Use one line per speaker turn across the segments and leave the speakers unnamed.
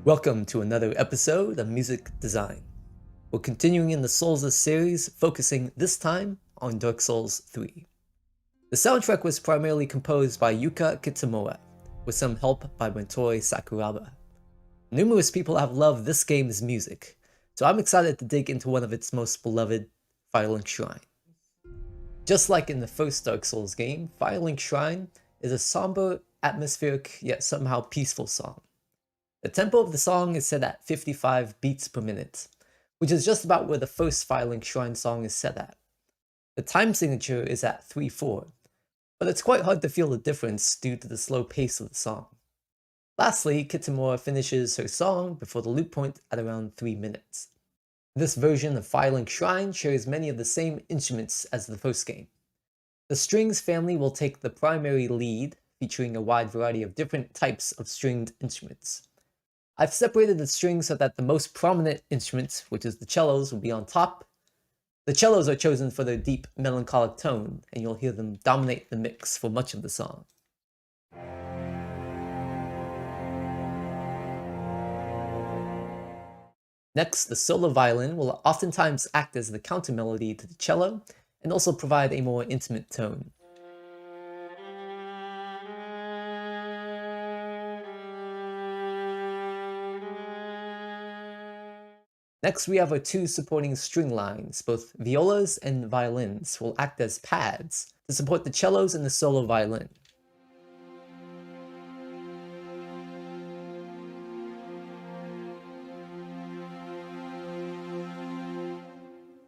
Welcome to another episode of Music Design. We're continuing in the Souls series, focusing this time on Dark Souls 3. The soundtrack was primarily composed by Yuka Kitamura, with some help by Motoi Sakuraba. Numerous people have loved this game's music, so I'm excited to dig into one of its most beloved, Firelink Shrine. Just like in the first Dark Souls game, Firelink Shrine is a somber, atmospheric, yet somehow peaceful song. The tempo of the song is set at 55 beats per minute, which is just about where the first Firelink Shrine song is set at. The time signature is at 3/4, but it's quite hard to feel the difference due to the slow pace of the song. Lastly, Kitamura finishes her song before the loop point at around 3 minutes. This version of Firelink Shrine shares many of the same instruments as the first game. The strings family will take the primary lead, featuring a wide variety of different types of stringed instruments. I've separated the strings so that the most prominent instrument, which is the cellos, will be on top. The cellos are chosen for their deep, melancholic tone, and you'll hear them dominate the mix for much of the song. Next, the solo violin will oftentimes act as the counter melody to the cello, and also provide a more intimate tone. Next, we have our two supporting string lines. Both violas and violins will act as pads to support the cellos and the solo violin.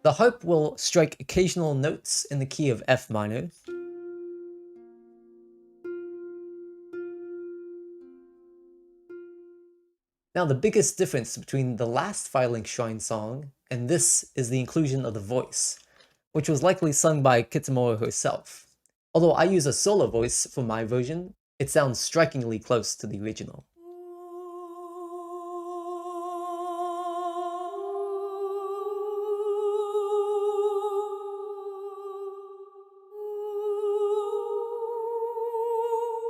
The harp will strike occasional notes in the key of F minor. Now, the biggest difference between the last Firelink Shrine song and this is the inclusion of the voice, which was likely sung by Kitamura herself. Although I use a solo voice for my version, it sounds strikingly close to the original.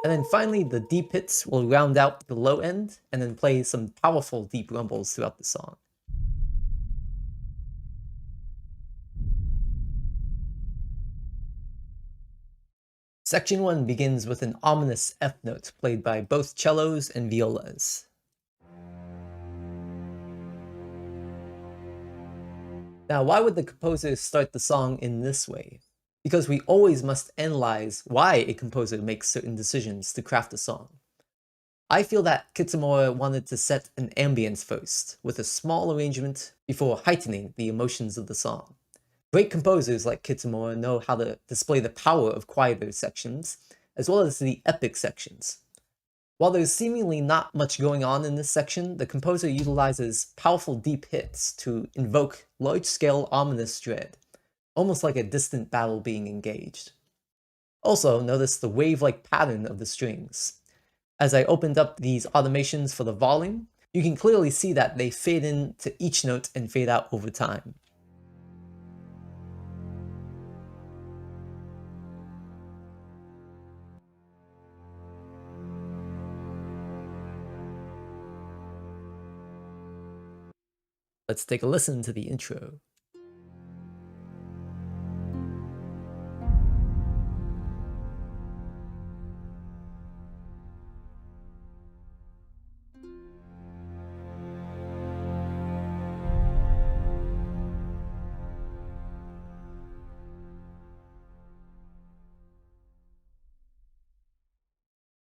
And then finally, the deep hits will round out the low end, and then play some powerful deep rumbles throughout the song. Section 1 begins with an ominous F note played by both cellos and violas. Now, why would the composer start the song in this way? Because we always must analyze why a composer makes certain decisions to craft a song. I feel that Kitamura wanted to set an ambience first, with a small arrangement before heightening the emotions of the song. Great composers like Kitamura know how to display the power of quieter sections, as well as the epic sections. While there's seemingly not much going on in this section, the composer utilizes powerful deep hits to invoke large-scale ominous dread, almost like a distant battle being engaged. Also, notice the wave-like pattern of the strings. As I opened up these automations for the volume, you can clearly see that they fade in to each note and fade out over time. Let's take a listen to the intro.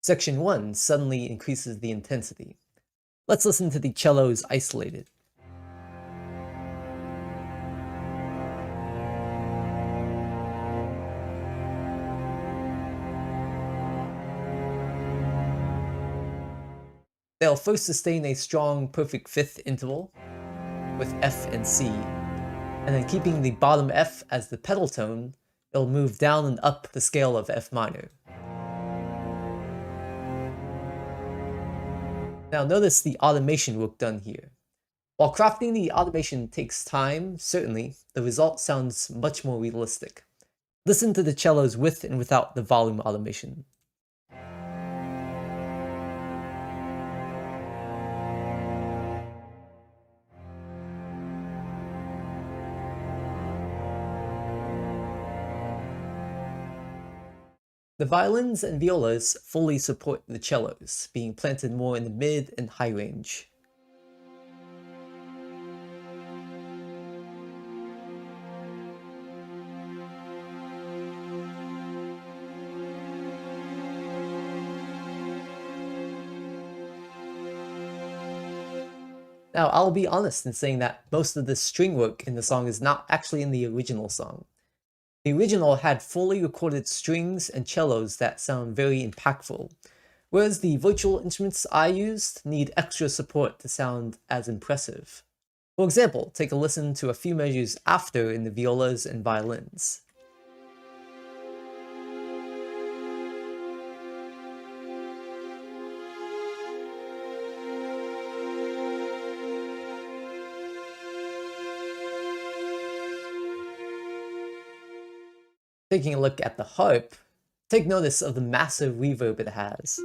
Section 1 suddenly increases the intensity. Let's listen to the cellos isolated. They'll first sustain a strong perfect fifth interval with F and C, and then keeping the bottom F as the pedal tone, it'll move down and up the scale of F minor. Now notice the automation work done here. While crafting the automation takes time, certainly, the result sounds much more realistic. Listen to the cellos with and without the volume automation. The violins and violas fully support the cellos, being planted more in the mid and high range. Now, I'll be honest in saying that most of the string work in the song is not actually in the original song. The original had fully recorded strings and cellos that sound very impactful, whereas the virtual instruments I used need extra support to sound as impressive. For example, take a listen to a few measures after in the violas and violins. Taking a look at the harp, take notice of the massive reverb it has.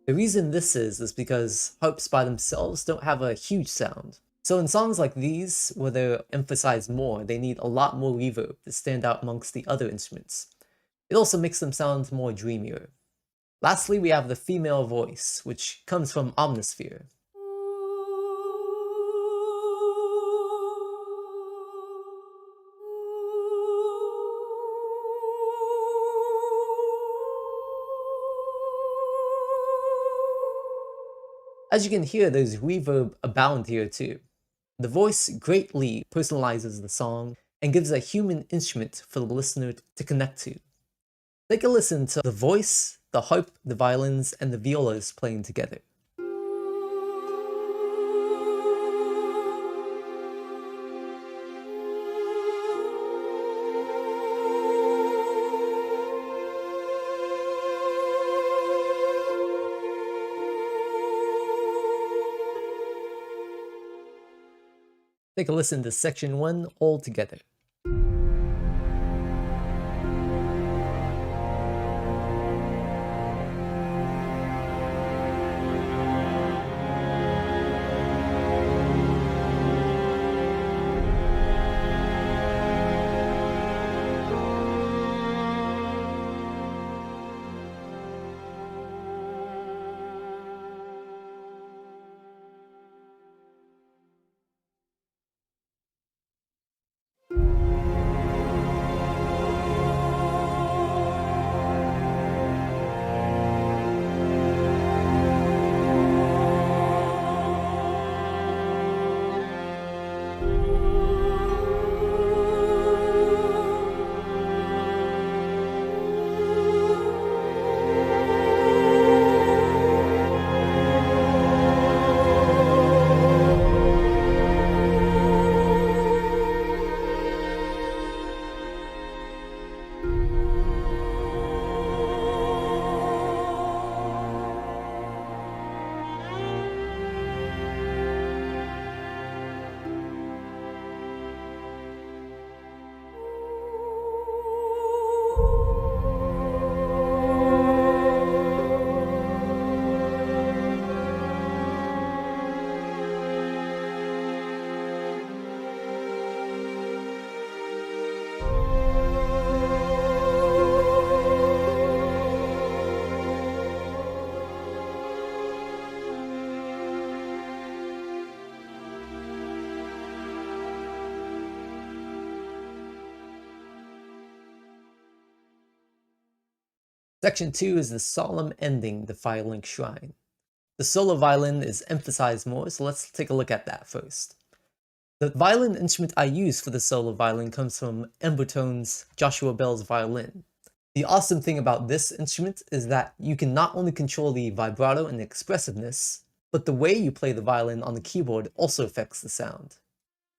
The reason this is because harps by themselves don't have a huge sound. So in songs like these, where they're emphasized more, they need a lot more reverb to stand out amongst the other instruments. It also makes them sound more dreamier. Lastly, we have the female voice, which comes from Omnisphere. As you can hear, there's reverb abound here too. The voice greatly personalizes the song and gives a human instrument for the listener to connect to. Take a listen to the voice, the harp, the violins, and the violas playing together. Take a listen to section 1 all together. Section 2 is the solemn ending, the Firelink Shrine. The solo violin is emphasized more, so let's take a look at that first. The violin instrument I use for the solo violin comes from Embertone's Joshua Bell's violin. The awesome thing about this instrument is that you can not only control the vibrato and expressiveness, but the way you play the violin on the keyboard also affects the sound.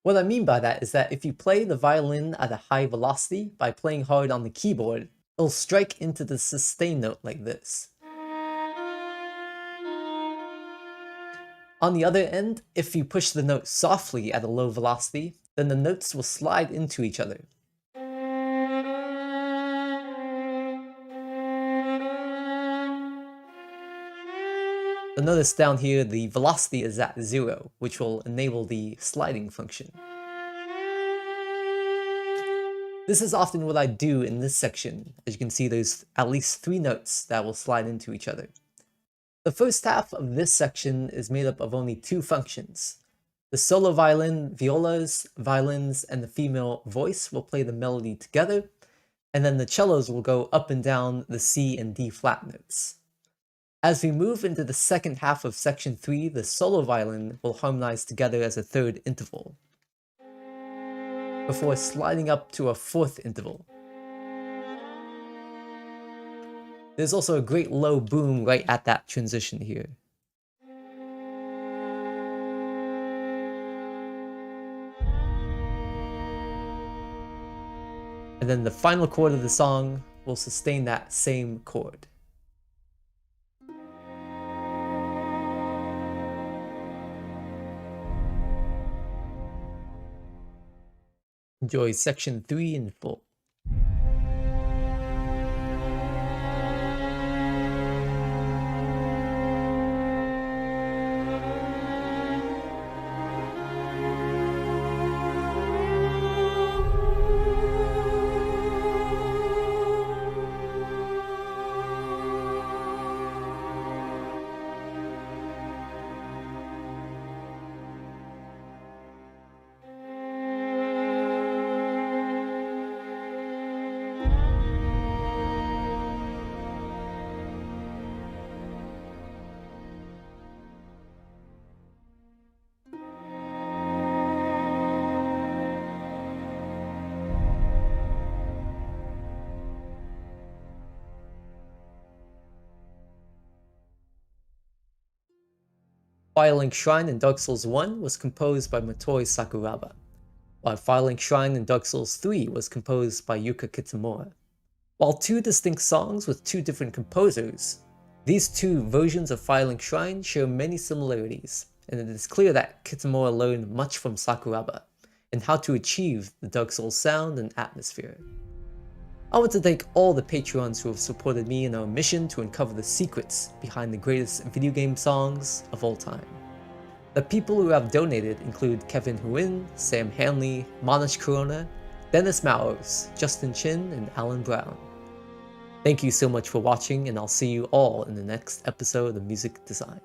What I mean by that is that if you play the violin at a high velocity by playing hard on the keyboard, it'll strike into the sustain note like this. On the other end, if you push the note softly at a low velocity, then the notes will slide into each other. So notice down here the velocity is at 0, which will enable the sliding function. This is often what I do in this section. As you can see, there's at least 3 notes that will slide into each other. The first half of this section is made up of only 2 functions. The solo violin, violas, violins, and the female voice will play the melody together, and then the cellos will go up and down the C and D flat notes. As we move into the second half of section 3, the solo violin will harmonize together as a 3rd interval, before sliding up to a 4th interval. There's also a great low boom right at that transition here. And then the final chord of the song will sustain that same chord. Enjoy section 3 in full. Firelink Shrine in Dark Souls 1 was composed by Motoi Sakuraba, while Firelink Shrine in Dark Souls 3 was composed by Yuka Kitamura. While 2 distinct songs with 2 different composers, these 2 versions of Firelink Shrine share many similarities, and it is clear that Kitamura learned much from Sakuraba in how to achieve the Dark Souls sound and atmosphere. I want to thank all the Patreons who have supported me in our mission to uncover the secrets behind the greatest video game songs of all time. The people who have donated include Kevin Huin, Sam Hanley, Manish Corona, Dennis Mowers, Justin Chin, and Alan Brown. Thank you so much for watching, and I'll see you all in the next episode of Music Design.